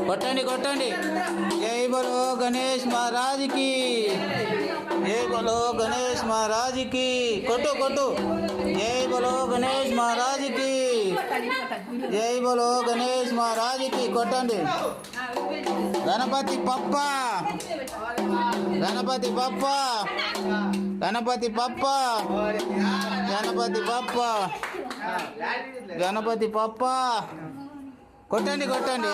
కొట్టండి కొట్టండి. జై బలో గణేష్ మహారాజ్ కి, జై బలో గణేష్ మహారాజ్ కి. కొట్టు కొట్టు. జై బలో గణేష్ మహారాజ్ కి, జై బలో గణేష్ మహారాజ్ కి. కొట్టండి. గణపతి పప్ప, గణపతి పప్ప, గణపతి పప్ప, గణపతి పప్ప, గణపతి పప్ప. కొట్టండి కొట్టండి.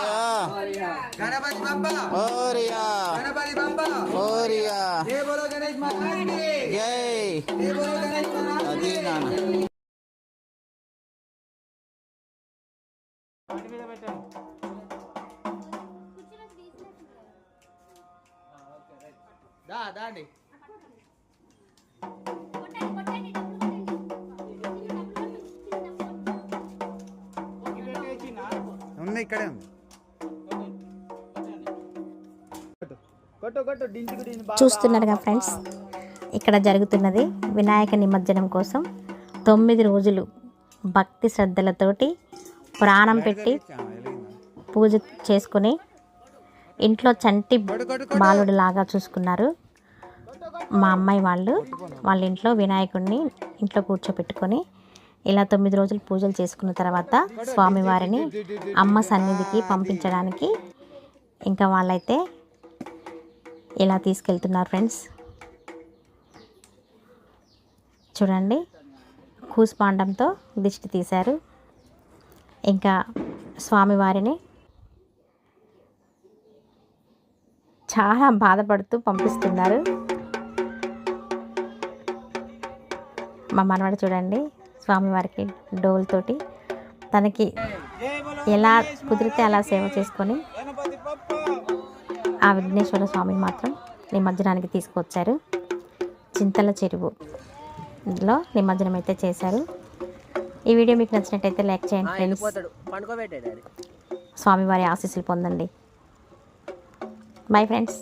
గణపతి బప్ప ఓరియా, గణపతి బప్ప ఓరియా. జై బోలో గణేష్ మహారాజ్ కి, జై. జై బోలో గణేష్ మహారాజ్ అది కి. నాన్న. దాండి ఉంది ఇక్కడే ఉంది. చూస్తున్నారుగా ఫ్రెండ్స్, ఇక్కడ జరుగుతున్నది వినాయక నిమజ్జనం కోసం 9 రోజులు భక్తి శ్రద్ధలతోటి ప్రాణం పెట్టి పూజ చేసుకుని ఇంట్లో చంటి బాలుడు లాగా చూసుకున్నారు మా అమ్మాయి వాళ్ళ ఇంట్లో వినాయకుడిని ఇంట్లో కూర్చోపెట్టుకొని ఇలా 9 రోజులు పూజలు చేసుకున్న తర్వాత స్వామివారిని అమ్మ సన్నిధికి పంపించడానికి ఇంకా వాళ్ళైతే ఇలా తీసుకెళ్తున్నారు ఫ్రెండ్స్. చూడండి, కూసుపాండంతో దిష్టి తీశారు. ఇంకా స్వామివారిని చాలా బాధపడుతూ పంపిస్తున్నారు. మా మనవడు చూడండి, స్వామివారికి డోల్తోటి తనకి ఎలా కుదిరితే అలా సేవ చేసుకొని ఆ విఘ్నేశ్వర స్వామిని మాత్రం నిమజ్జనానికి తీసుకొచ్చారు. చింతల చెరువులో నిమజ్జనం అయితే చేశారు. ఈ వీడియో మీకు నచ్చినట్టయితే లైక్ చేయండి ఫ్రెండ్స్. స్వామివారి ఆశీస్సులు పొందండి. Bye friends.